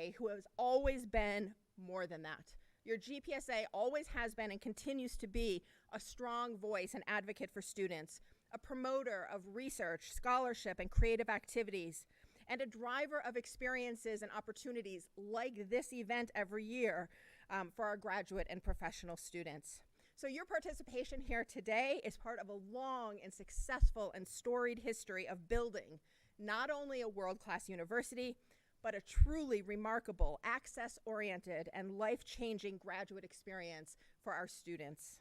GPSA who has always been more than that. Your GPSA always has been and continues to be a strong voice and advocate for students, a promoter of research, scholarship, and creative activities, and a driver of experiences and opportunities like this event every year for our graduate and professional students. So your participation here today is part of a long and successful and storied history of building not only a world-class university, but a truly remarkable, access-oriented, and life-changing graduate experience for our students.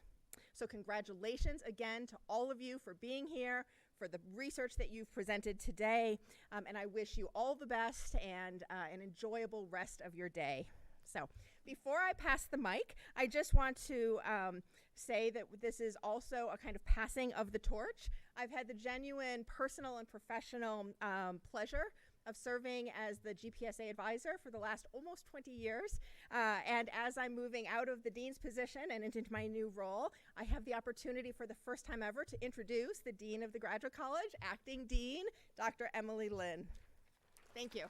So congratulations again to all of you for being here, for the research that you've presented today, and I wish you all the best and an enjoyable rest of your day. So before I pass the mic, I just want to say that this is also a kind of passing of the torch. I've had the genuine personal and professional pleasure of serving as the GPSA advisor for the last almost 20 years. And as I'm moving out of the dean's position and into my new role, I have the opportunity for the first time ever to introduce the Dean of the Graduate College, Acting Dean, Dr. Emily Lin. Thank you.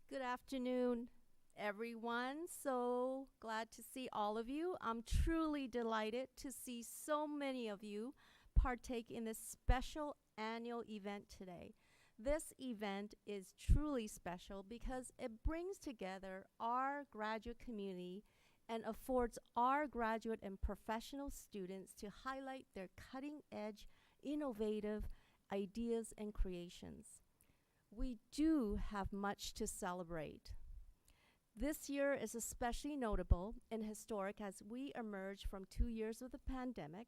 Good afternoon, everyone. So glad to see all of you. I'm truly delighted to see so many of you partake in this special annual event today. This event is truly special because it brings together our graduate community and affords our graduate and professional students to highlight their cutting-edge, innovative ideas and creations. We do have much to celebrate. This year is especially notable and historic as we emerge from 2 years of the pandemic,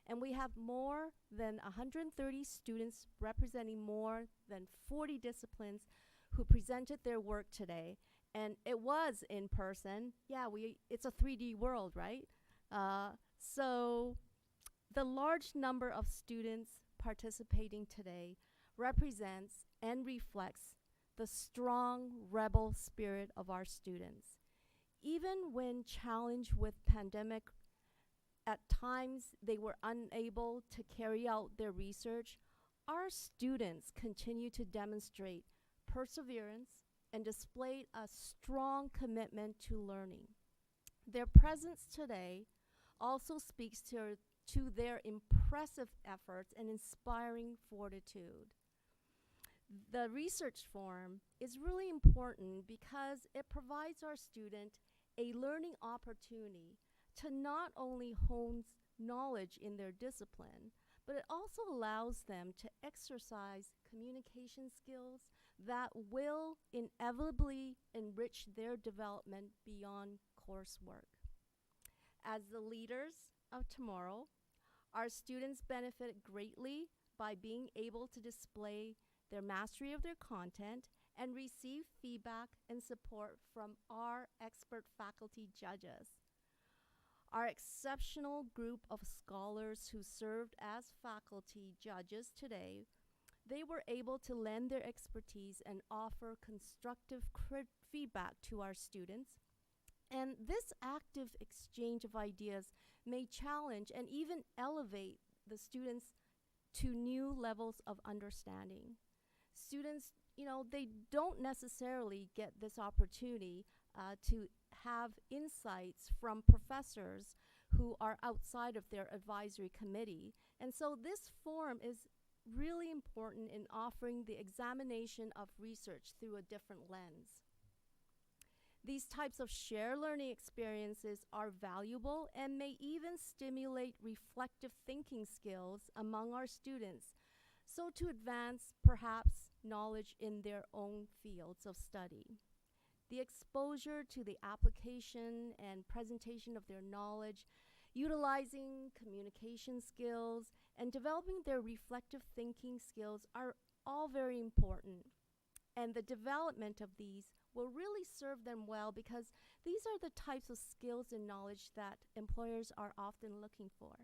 and we have more than 130 students representing more than 40 disciplines who presented their work today. And it was in person. Yeah, it's a 3D world, right? So the large number of students participating today represents and reflects the strong rebel spirit of our students. Even when challenged with pandemic, at times they were unable to carry out their research, our students continue to demonstrate perseverance and displayed a strong commitment to learning. Their presence today also speaks to their impressive efforts and inspiring fortitude. The research forum is really important because it provides our student a learning opportunity to not only hone knowledge in their discipline, but it also allows them to exercise communication skills that will inevitably enrich their development beyond coursework. As the leaders of tomorrow, our students benefit greatly by being able to display their mastery of their content and receive feedback and support from our expert faculty judges. Our exceptional group of scholars who served as faculty judges today, they were able to lend their expertise and offer constructive feedback to our students. And this active exchange of ideas may challenge and even elevate the students to new levels of understanding. Students, they don't necessarily get this opportunity to have insights from professors who are outside of their advisory committee. And so this forum is really important in offering the examination of research through a different lens. These types of shared learning experiences are valuable and may even stimulate reflective thinking skills among our students, so to advance perhaps knowledge in their own fields of study. The exposure to the application and presentation of their knowledge, utilizing communication skills, and developing their reflective thinking skills are all very important. And the development of these will really serve them well because these are the types of skills and knowledge that employers are often looking for.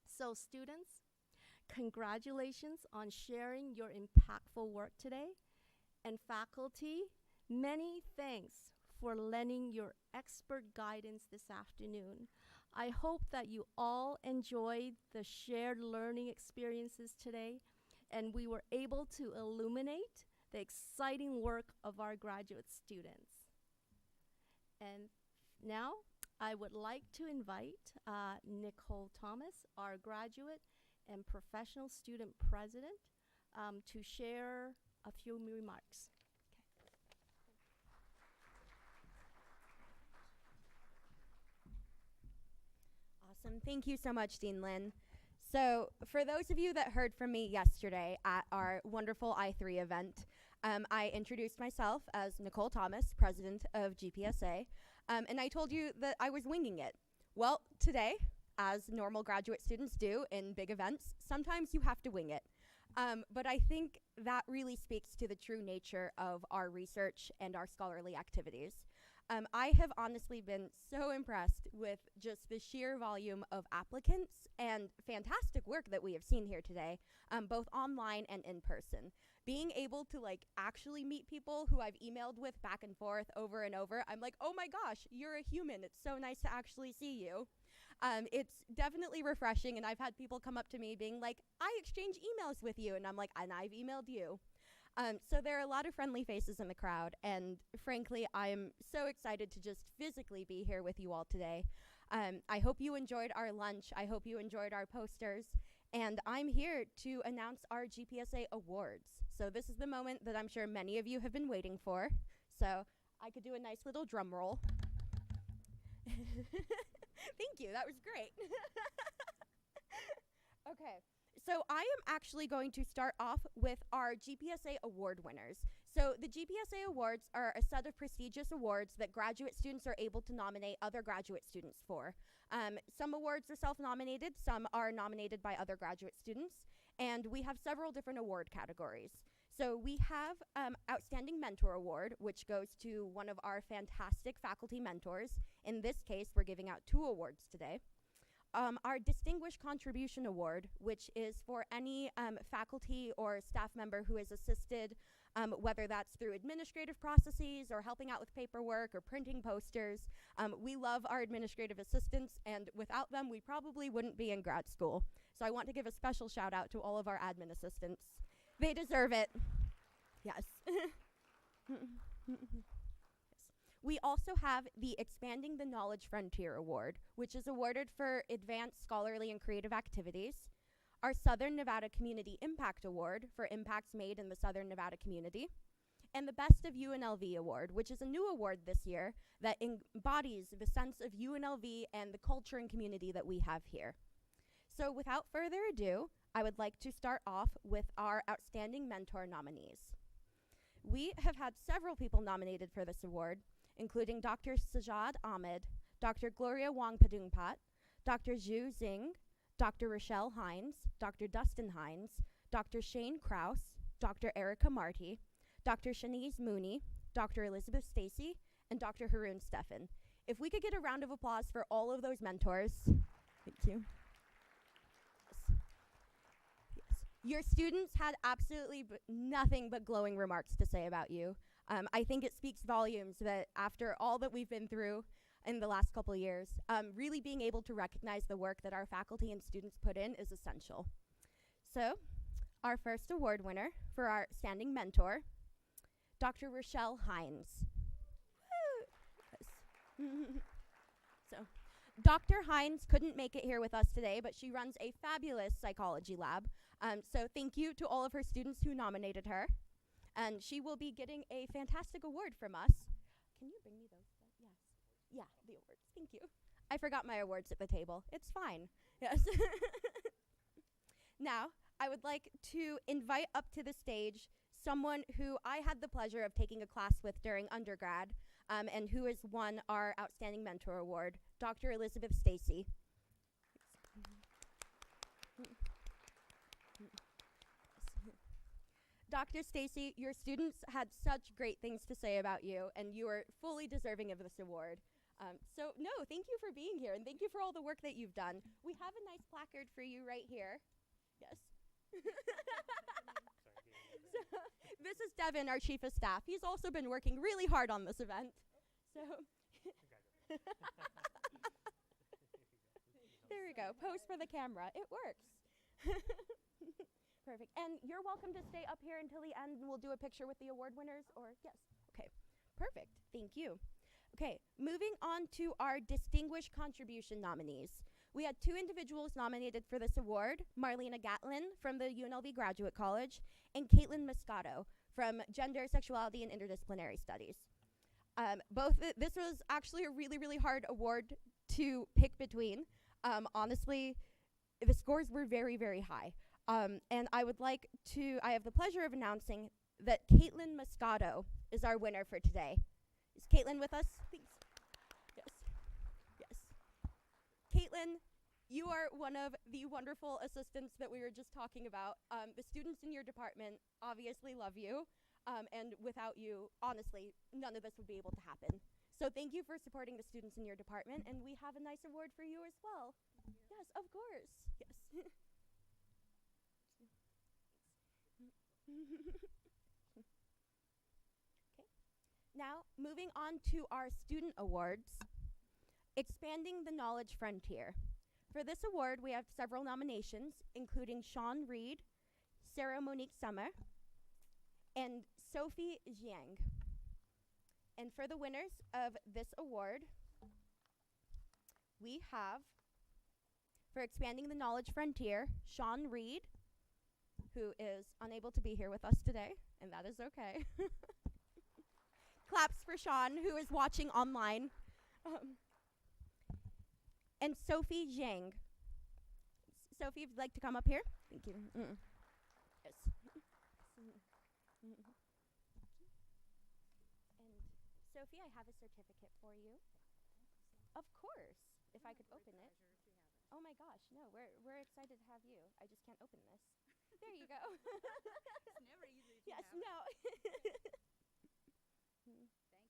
So students, congratulations on sharing your impactful work today. And faculty, many thanks for lending your expert guidance this afternoon. I hope that you all enjoyed the shared learning experiences today, and we were able to illuminate the exciting work of our graduate students. And now I would like to invite Nicole Thomas, our graduate and professional student president, to share a few remarks. Awesome. Thank you so much, Dean Lynn. So for those of you that heard from me yesterday at our wonderful I3 event, I introduced myself as Nicole Thomas, president of GPSA, and I told you that I was winging it. Well, today, as normal graduate students do in big events, sometimes you have to wing it. But I think that really speaks to the true nature of our research and our scholarly activities. I have honestly been so impressed with just the sheer volume of applicants and fantastic work that we have seen here today, both online and in person. Being able to actually meet people who I've emailed with back and forth over and over, I'm like, oh my gosh, you're a human. It's so nice to actually see you. It's definitely refreshing, and I've had people come up to me being like, I exchange emails with you, and I'm like, and I've emailed you. So there are a lot of friendly faces in the crowd, and frankly, I am so excited to just physically be here with you all today. I hope you enjoyed our lunch. I hope you enjoyed our posters, and I'm here to announce our GPSA Awards. So this is the moment that I'm sure many of you have been waiting for. So I could do a nice little drum roll. Thank you, that was great. Okay. So I am actually going to start off with our GPSA Award winners. So the GPSA Awards are a set of prestigious awards that graduate students are able to nominate other graduate students for. Some awards are self-nominated, some are nominated by other graduate students, and we have several different award categories. So we have Outstanding Mentor Award, which goes to one of our fantastic faculty mentors. In this case, we're giving out 2 awards today. Our Distinguished Contribution Award, which is for any faculty or staff member who has assisted, whether that's through administrative processes or helping out with paperwork or printing posters. We love our administrative assistants, and without them, we probably wouldn't be in grad school. So I want to give a special shout out to all of our admin assistants. They deserve it. Yes. We also have the Expanding the Knowledge Frontier Award, which is awarded for advanced scholarly and creative activities. Our Southern Nevada Community Impact Award for impacts made in the Southern Nevada community. And the Best of UNLV Award, which is a new award this year that embodies the sense of UNLV and the culture and community that we have here. So without further ado, I would like to start off with our Outstanding Mentor nominees. We have had several people nominated for this award, including Dr. Sajad Ahmed, Dr. Gloria Wong Padungpat, Dr. Zhu Xing, Dr. Rochelle Hines, Dr. Dustin Hines, Dr. Shane Kraus, Dr. Erica Marty, Dr. Shanice Mooney, Dr. Elizabeth Stacy, and Dr. Haroon Stefan. If we could get a round of applause for all of those mentors. Thank you. Your students had absolutely nothing but glowing remarks to say about you. I think it speaks volumes that after all that we've been through in the last couple of years, really being able to recognize the work that our faculty and students put in is essential. So, our first award winner for our Standing Mentor, Dr. Rochelle Hines. Yes. So, Dr. Hines couldn't make it here with us today, but she runs a fabulous psychology lab. So thank you to all of her students who nominated her. And she will be getting a fantastic award from us. Can you bring me those? Yes. Yeah, the awards. Thank you. I forgot my awards at the table. It's fine. Yes. Now, I would like to invite up to the stage someone who I had the pleasure of taking a class with during undergrad, and who has won our Outstanding Mentor Award, Dr. Elizabeth Stacy. Dr. Stacy, your students had such great things to say about you, and you are fully deserving of this award. So no, thank you for being here, and thank you for all the work that you've done. We have a nice placard for you right here. Yes. So, this is Devin, our chief of staff. He's also been working really hard on this event. So there we go. Pose for the camera. It works. Perfect. And you're welcome to stay up here until the end and we'll do a picture with the award winners or yes. Okay. Perfect. Thank you. Okay, moving on to our distinguished contribution nominees. We had 2 individuals nominated for this award, Marlena Gatlin from the UNLV Graduate College and Caitlin Moscato from Gender, Sexuality, and Interdisciplinary Studies. This was actually a really, really hard award to pick between. Honestly, the scores were very, very high. And I have the pleasure of announcing that Caitlin Moscato is our winner for today. Is Caitlin with us? Thanks. Yes. Yes. Caitlin, you are one of the wonderful assistants that we were just talking about. The students in your department obviously love you. And without you, honestly, none of this would be able to happen. So thank you for supporting the students in your department. And we have a nice award for you as well. Yes, of course. Yes. Now, moving on to our student awards, Expanding the Knowledge Frontier. For this award, we have several nominations, including Sean Reed, Sarah Monique Summer, and Sophie Jiang. And for the winners of this award, we have, for Expanding the Knowledge Frontier, Sean Reed, who is unable to be here with us today, and that is okay. Claps for Sean, who is watching online. And Sophie Zhang. Sophie, if you'd like to come up here. Thank you. Yes. And Sophie, I have a certificate for you. Of course, if I could open it. Oh my gosh, no, we're excited to have you. I just can't open this. There you go. It's never easy to yes, have. no.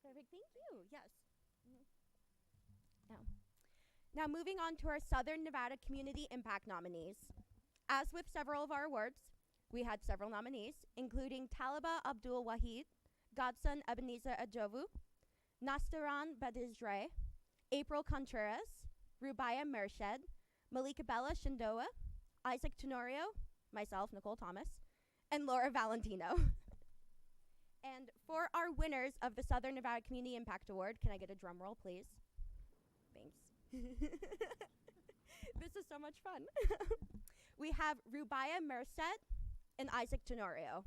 Perfect, thank you, yes. Now moving on to our Southern Nevada Community Impact nominees. As with several of our awards, we had several nominees, including Talaba Abdul Wahid, Godson Ebenezer Ajovu, Nastaran Badizre, April Contreras, Rubaya Mershed, Malika Bella Shindoa, Isaac Tenorio, myself, Nicole Thomas, and Laura Valentino. And for our winners of the Southern Nevada Community Impact Award, can I get a drum roll, please? Thanks. This is so much fun. We have Rubaya Merced and Isaac Tenorio.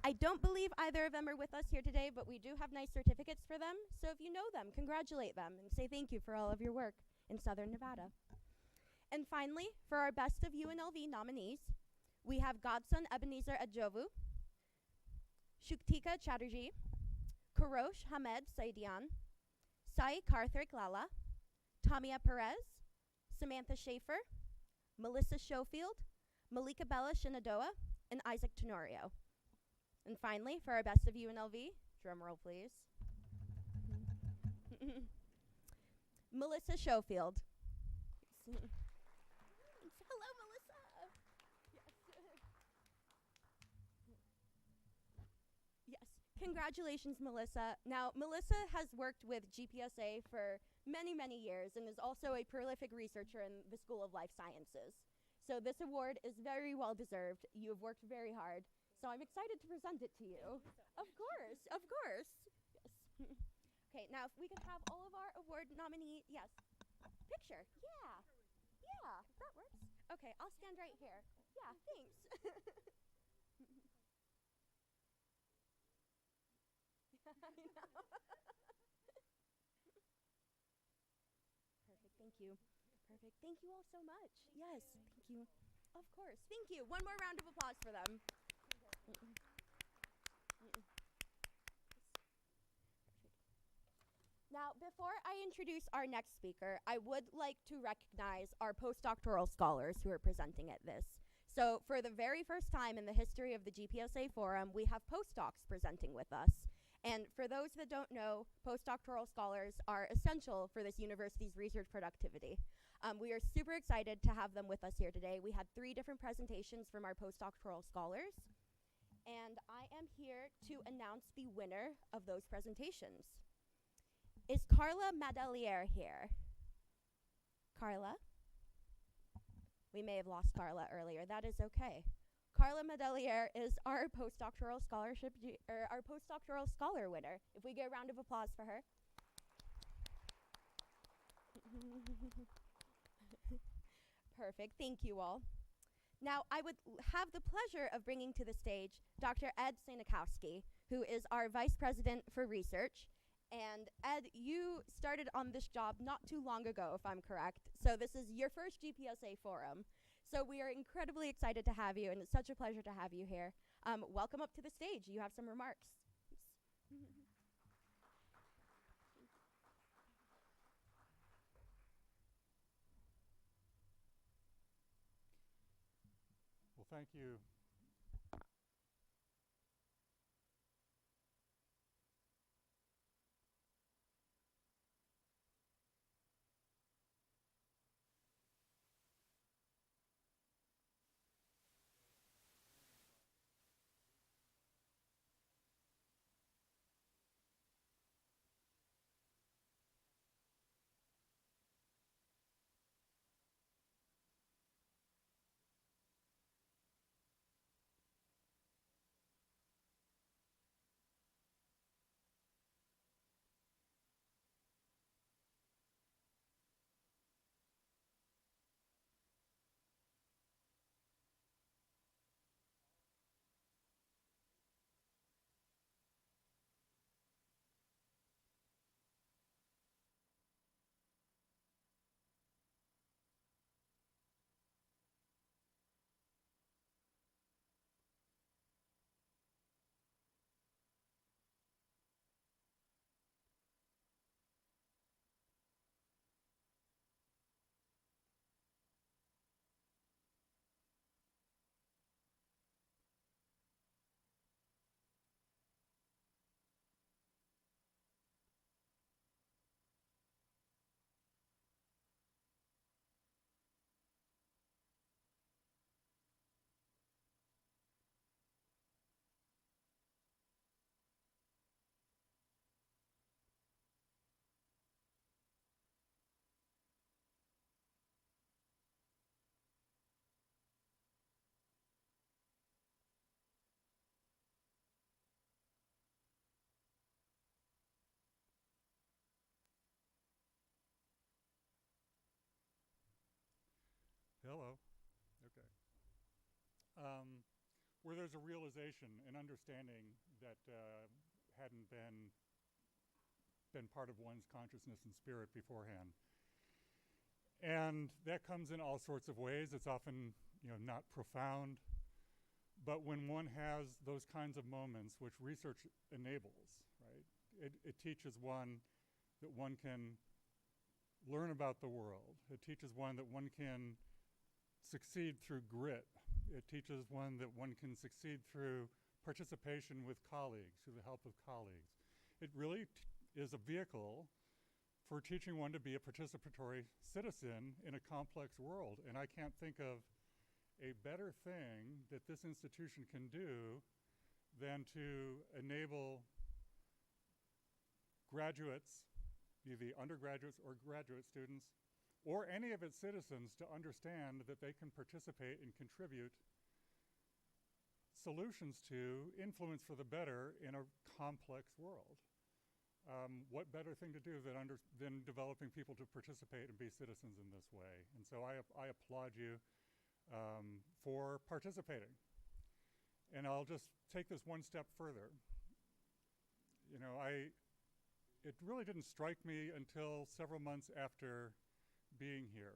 I don't believe either of them are with us here today, but we do have nice certificates for them. So if you know them, congratulate them and say thank you for all of your work in Southern Nevada. And finally, for our Best of UNLV nominees, we have Godson Ebenezer Ajovu, Shuktika Chatterjee, Kurosh Hamed Saidian, Sai Karthik Lala, Tamia Perez, Samantha Schaefer, Melissa Schofield, Malika Bella Shinadoa, and Isaac Tenorio. And finally, for our Best of UNLV, drum roll please. Melissa Schofield. Hello, Melissa. Yes. Congratulations, Melissa. Now, Melissa has worked with GPSA for many, many years and is also a prolific researcher in the School of Life Sciences. So this award is very well deserved. You have worked very hard. So I'm excited to present it to you. Of course, of course. Yes. Okay, now if we could have all of our award nominees, yes. Picture, yeah. Yeah, that works. Okay, I'll stand right here. Yeah, thanks. I know. Perfect, thank you. Perfect, thank you all so much. Yes, thank you. Of course, thank you. One more round of applause for them. Now, before I introduce our next speaker, I would like to recognize our postdoctoral scholars who are presenting at this. So for the very first time in the history of the GPSA Forum, we have postdocs presenting with us. And for those that don't know, postdoctoral scholars are essential for this university's research productivity. We are super excited to have them with us here today. We had 3 different presentations from our postdoctoral scholars. and I am here to announce the winner of those presentations. Is Carla Madelier here? Carla? We may have lost Carla earlier. That is okay. Carla Madelier is our postdoctoral scholarship, our postdoctoral scholar winner. If we get a round of applause for her. Perfect. Thank you all. Now, I would have the pleasure of bringing to the stage Dr. Ed Sanikowski, who is our Vice President for Research. And Ed, you started on this job not too long ago, if I'm correct. So this is your first GPSA forum. So we are incredibly excited to have you, and it's such a pleasure to have you here. Welcome up to the stage. You have some remarks. Well, thank you. Hello. Okay. Where there's a realization, an understanding that hadn't been part of one's consciousness and spirit beforehand. And that comes in all sorts of ways. It's often, not profound. But when one has those kinds of moments, which research enables, right, it teaches one that one can learn about the world. It teaches one that one can succeed through grit. It teaches one that one can succeed through participation with colleagues, through the help of colleagues. It really is a vehicle for teaching one to be a participatory citizen in a complex world. And I can't think of a better thing that this institution can do than to enable graduates, either undergraduates or graduate students, or any of its citizens, to understand that they can participate and contribute solutions to influence for the better in a complex world. What better thing to do than developing people to participate and be citizens in this way? And so I applaud you for participating. And I'll just take this one step further. It really didn't strike me until several months after being here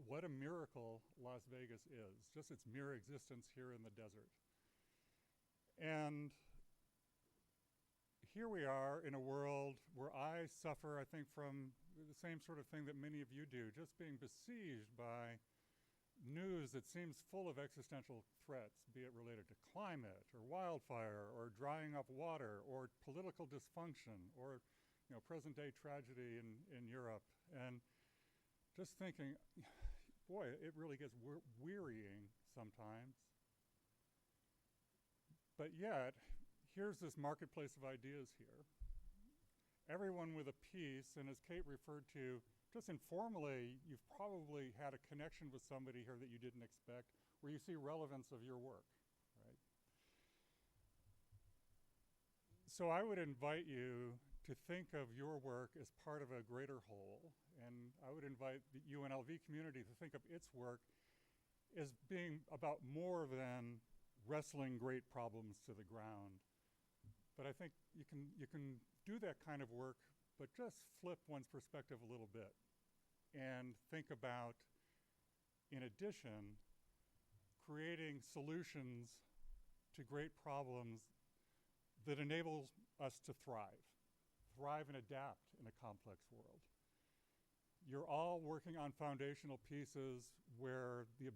what a miracle Las Vegas is, just its mere existence here in the desert. And here we are in a world where I suffer, I think, from the same sort of thing that many of you do, just being besieged by news that seems full of existential threats, be it related to climate or wildfire or drying up water or political dysfunction or present-day tragedy in Europe. And just thinking, boy, it really gets wearying sometimes. But yet, here's this marketplace of ideas here. Everyone with a piece, and as Kate referred to, just informally, you've probably had a connection with somebody here that you didn't expect, where you see relevance of your work, right? So I would invite you to think of your work as part of a greater whole, and I would invite the UNLV community to think of its work as being about more than wrestling great problems to the ground. But I think you can do that kind of work, but just flip one's perspective a little bit and think about, in addition, creating solutions to great problems that enables us to thrive and adapt in a complex world. You're all working on foundational pieces where the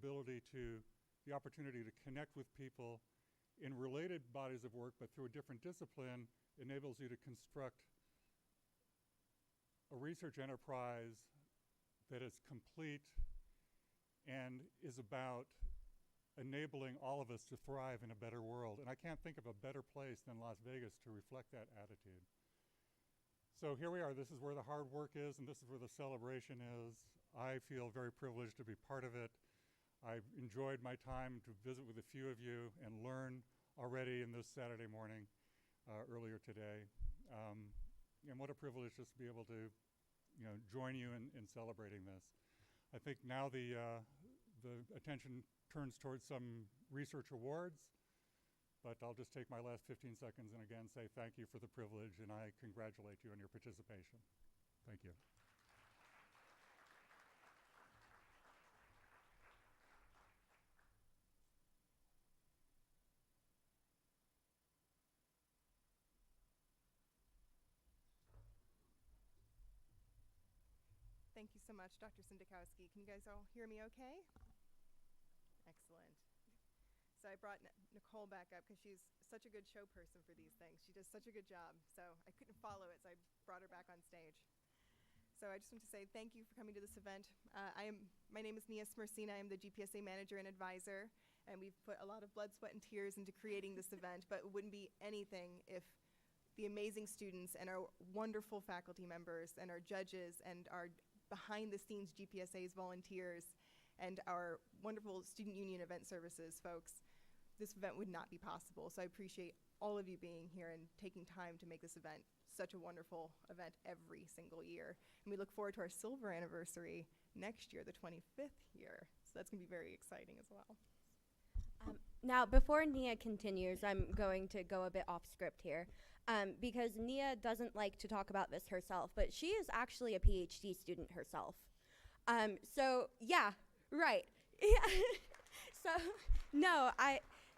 opportunity to connect with people in related bodies of work, but through a different discipline, enables you to construct a research enterprise that is complete and is about enabling all of us to thrive in a better world. And I can't think of a better place than Las Vegas to reflect that attitude. So here we are. This is where the hard work is, and this is where the celebration is. I feel very privileged to be part of it. I've enjoyed my time to visit with a few of you and learn already in this Saturday morning, earlier today. And what a privilege just to be able to, join you in celebrating this. I think now the attention turns towards some research awards, but I'll just take my last 15 seconds and again say thank you for the privilege, and I congratulate you on your participation. Thank you. Thank you so much, Dr. Sindikowski. Can you guys all hear me okay? Excellent. So I brought Nicole back up because she's such a good show person for these things. She does such a good job. So I couldn't follow it, so I brought her back on stage. So I just want to say thank you for coming to this event. My name is Nia Smersina. I'm the GPSA manager and advisor, and we've put a lot of blood, sweat, and tears into creating this event, but it wouldn't be anything if the amazing students and our wonderful faculty members and our judges and our behind-the-scenes GPSA's volunteers and our wonderful Student Union Event Services folks, this event would not be possible. So I appreciate all of you being here and taking time to make this event such a wonderful event every single year. And we look forward to our silver anniversary next year, the 25th year. So that's gonna be very exciting as well. Now, before Nia continues, I'm going to go a bit off script here, because Nia doesn't like to talk about this herself, but she is actually a PhD student herself. So yeah, right.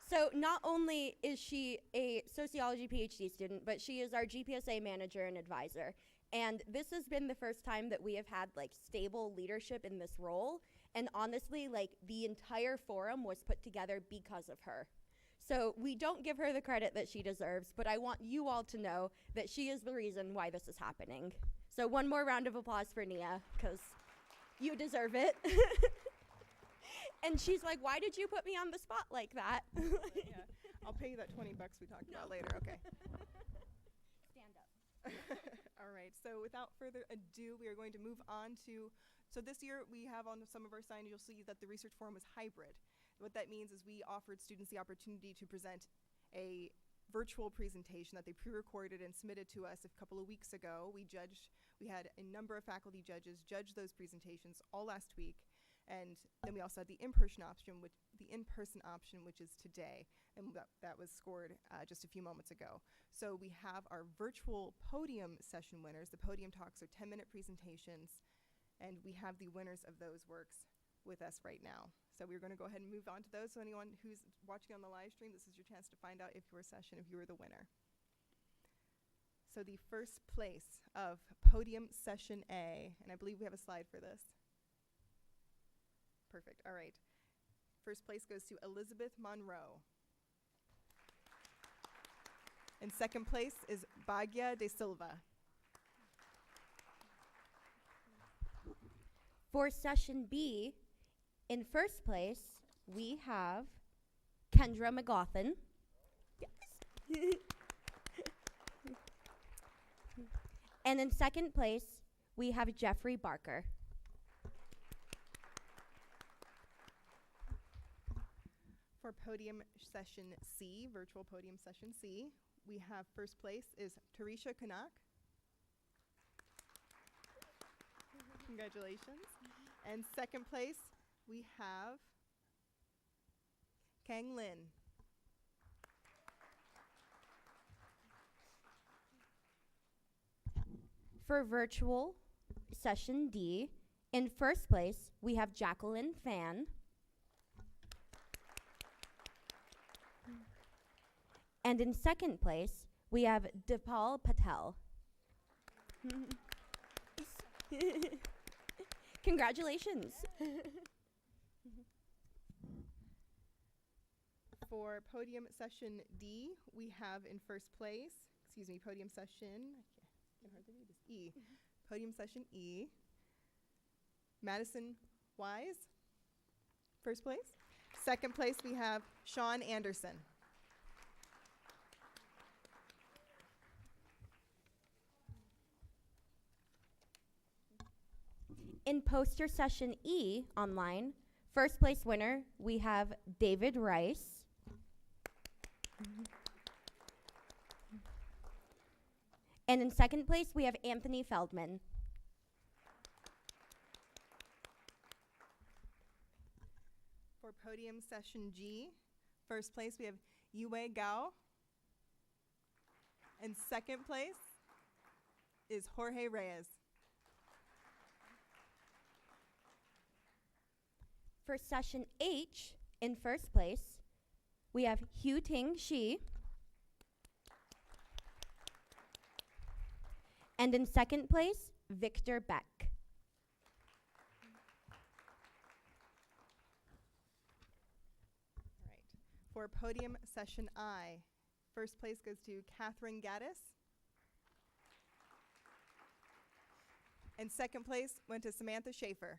So not only is she a sociology PhD student, but she is our GPSA manager and advisor. And this has been the first time that we have had stable leadership in this role. And honestly, the entire forum was put together because of her. So we don't give her the credit that she deserves, but I want you all to know that she is the reason why this is happening. So one more round of applause for Nia, because you deserve it. And she's like, why did you put me on the spot like that? Yeah, I'll pay you that $20 we talked about later, okay. Stand up. All right, so without further ado, we are going to move on to, so this year we have on some of our signage, you'll see that the research forum is hybrid. What that means is we offered students the opportunity to present a virtual presentation that they pre-recorded and submitted to us a couple of weeks ago. We had a number of faculty judges judge those presentations all last week. And then we also had the in-person option, which is today, and that was scored just a few moments ago. So we have our virtual podium session winners. The podium talks are 10-minute presentations, and we have the winners of those works with us right now. So we're going to go ahead and move on to those. So anyone who's watching on the live stream, this is your chance to find out if you were the winner. So the first place of podium session A, and I believe we have a slide for this. Perfect, all right. First place goes to Elizabeth Monroe. And second place is Bagya de Silva. For session B, in first place, we have Kendra McGaughan. Yes. And in second place, we have Jeffrey Barker. For podium session C, virtual podium session C, we have first place is Tarisha Kanak. Congratulations. And second place, we have Kang Lin. For virtual session D, in first place, we have Jacqueline Fan. And in second place, we have Dipal Patel. Congratulations. For podium session D, we have in first place, podium session, I can hardly read this, E. Podium session E, Madison Wise, first place. Second place, we have Sean Anderson. In poster session E online, first place winner, we have David Rice. And in second place, we have Anthony Feldman. For podium session G, first place, we have Yue Gao. And second place is Jorge Reyes. For session H, in first place, we have Hu Ting Shi. And in second place, Victor Beck. All right. For podium session I, first place goes to Catherine Gaddis. And second place went to Samantha Schaefer.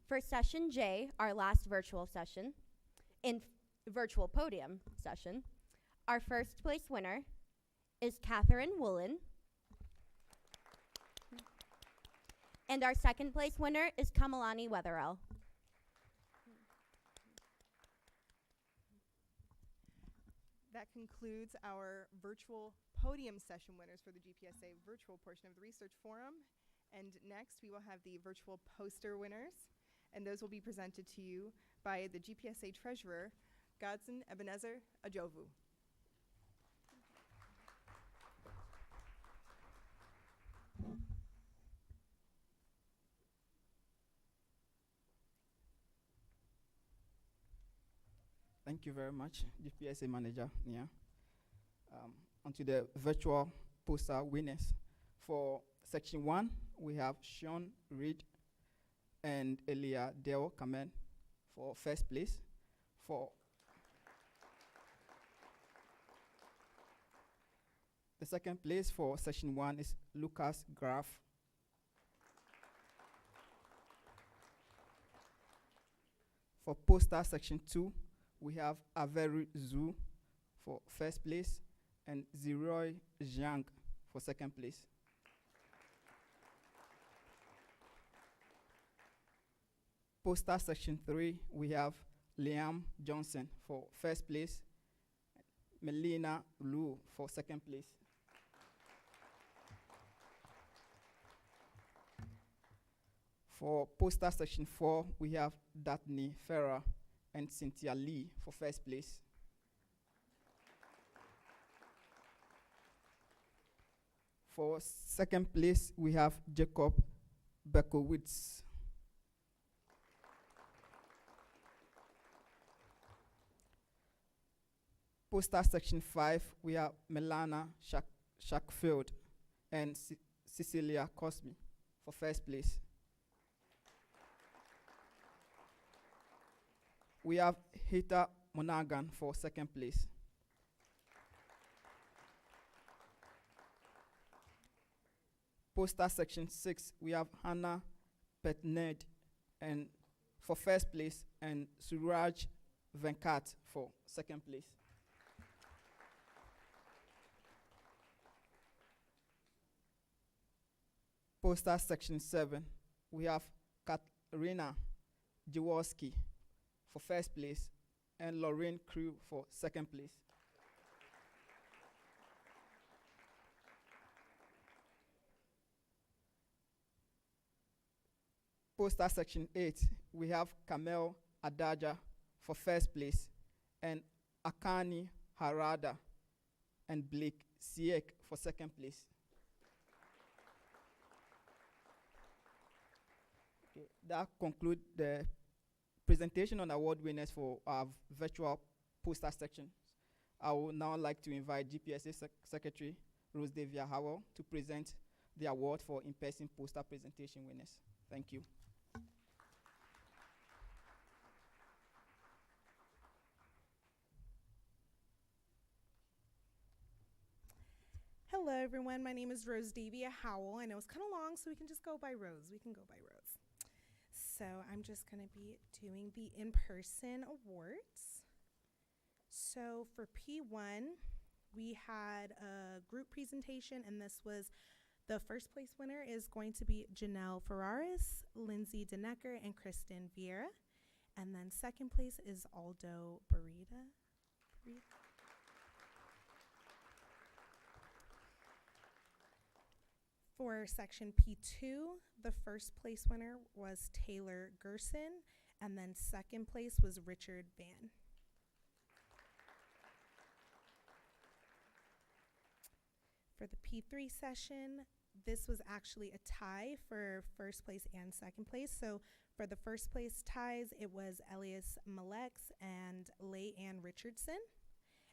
For session J, our last virtual session, in virtual podium session, our first place winner is Catherine Woolen. And our second place winner is Kamalani Weatherell. That concludes our virtual podium session winners for the GPSA virtual portion of the research forum. And next we will have the virtual poster winners, and those will be presented to you by the GPSA treasurer, Godson Ebenezer Ajovu. Thank you very much, GPSA Manager Nia. Onto the virtual poster winners. For section 1, we have Sean Reed and Elia Deo Kamen for first place. For the second place for section 1 is Lucas Graf. For poster section 2, we have Avery Zhu for first place and Zeroy Zhang for second place. Poster section 3, we have Liam Johnson for first place, Melina Lu for second place. For poster section 4, we have Daphne Ferrer and Cynthia Lee for first place. For second place, we have Jacob Berkowitz. Poster section 5, we have Melana Shackfield and Cecilia Cosby for first place. We have Hita Monaghan for second place. Poster section 6, we have Hannah Petned and for first place and Suraj Venkat for second place. Poster section 7, we have Katarina Jaworski for first place and Lorraine Crew for second place. Poster section 8, we have Kamel Adaja for first place and Akani Harada and Blake Siek for second place. Okay, that concludes the presentation on award winners for our virtual poster sections. I would now like to invite GPSA Secretary Rose Davia Howell to present the award for in-person poster presentation winners. Thank you. Hello everyone, my name is Rose Davia Howell. I know it's kind of long, so we can just go by Rose. We can go by Rose. So I'm just going to be doing the in-person awards. So for P1, we had a group presentation, and this was the first place winner is going to be Janelle Ferraris, Lindsay Denecker, and Kristen Vieira. And then second place is Aldo Barita. For section P2, the first place winner was Taylor Gerson, and then second place was Richard Van. For the P3 session, this was actually a tie for first place and second place. So for the first place ties, it was Elias Malex and Leigh Ann Richardson.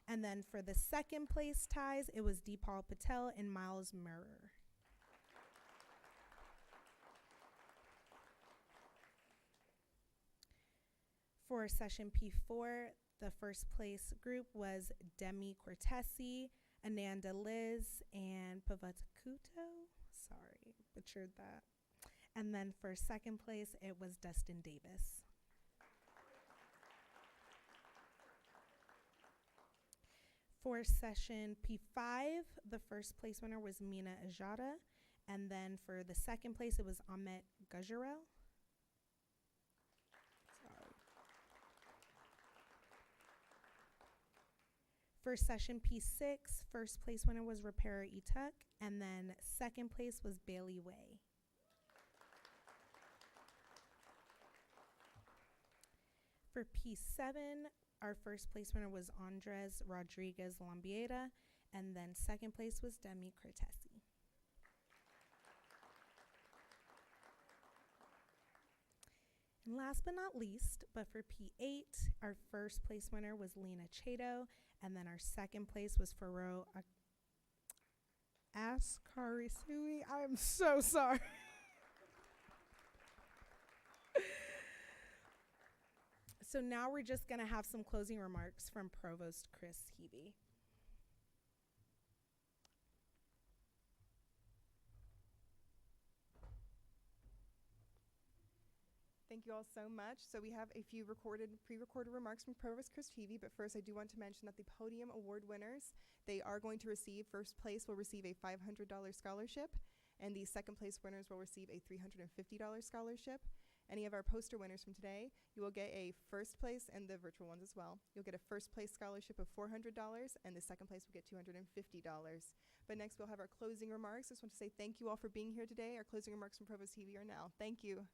And then for the second place ties, it was Deepal Patel and Miles Murrer. For session P4, the first place group was Demi Cortesi, Ananda Liz, and Pavatakuto. Sorry, butchered that. And then for second place, it was Dustin Davis. For session P5, the first place winner was Mina Ajada. And then for the second place, it was Amit Gujarel. For session P6, first place winner was Rapera Ituk, and then second place was Bailey Way. For P7, our first place winner was Andres Rodriguez Lambieta, and then second place was Demi Cortesi. And last but not least, but for P8, our first place winner was Lena Chato, and then our second place was Faro Askarisui. I'm so sorry. So now we're just going to have some closing remarks from Provost Chris Hebe. Thank you all so much. So we have a few pre-recorded remarks from Provost Chris Hebe, but first I do want to mention that the podium award winners, they are going to receive, first place will receive a $500 scholarship, and the second place winners will receive a $350 scholarship. Any of our poster winners from today, you will get a first place, and the virtual ones as well. You'll get a first place scholarship of $400, and the second place will get $250. But next we'll have our closing remarks. I just want to say thank you all for being here today. Our closing remarks from Provost Hebe are now. Thank you.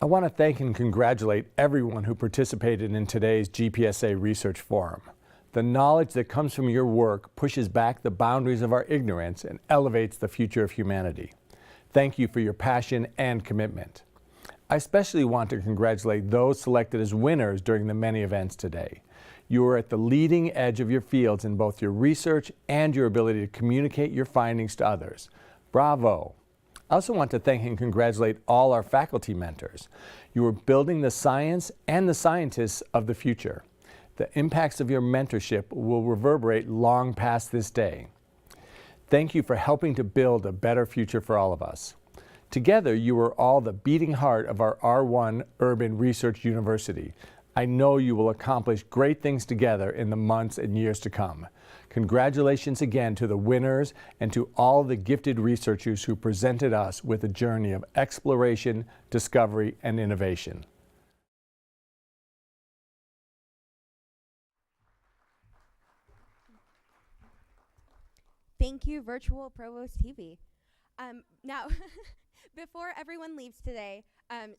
I want to thank and congratulate everyone who participated in today's GPSA Research Forum. The knowledge that comes from your work pushes back the boundaries of our ignorance and elevates the future of humanity. Thank you for your passion and commitment. I especially want to congratulate those selected as winners during the many events today. You are at the leading edge of your fields in both your research and your ability to communicate your findings to others. Bravo! I also want to thank and congratulate all our faculty mentors. You are building the science and the scientists of the future. The impacts of your mentorship will reverberate long past this day. Thank you for helping to build a better future for all of us. Together, you are all the beating heart of our R1 Urban Research University. I know you will accomplish great things together in the months and years to come. Congratulations again to the winners and to all the gifted researchers who presented us with a journey of exploration, discovery, and innovation. Thank you, Virtual Provost TV. Now, before everyone leaves today,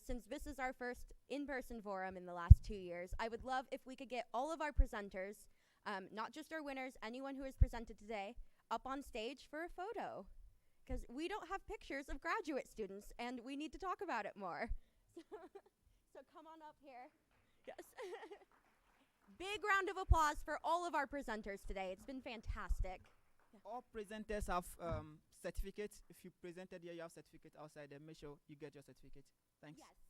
since this is our first in-person forum in the last 2 years, I would love if we could get all of our presenters, not just our winners, anyone who has presented today, up on stage for a photo. Because we don't have pictures of graduate students, and we need to talk about it more. So come on up here. Yes. Big round of applause for all of our presenters today. It's been fantastic. All presenters have certificates. If you presented here, you have certificate outside there. Make sure you get your certificate. Thanks. Yes.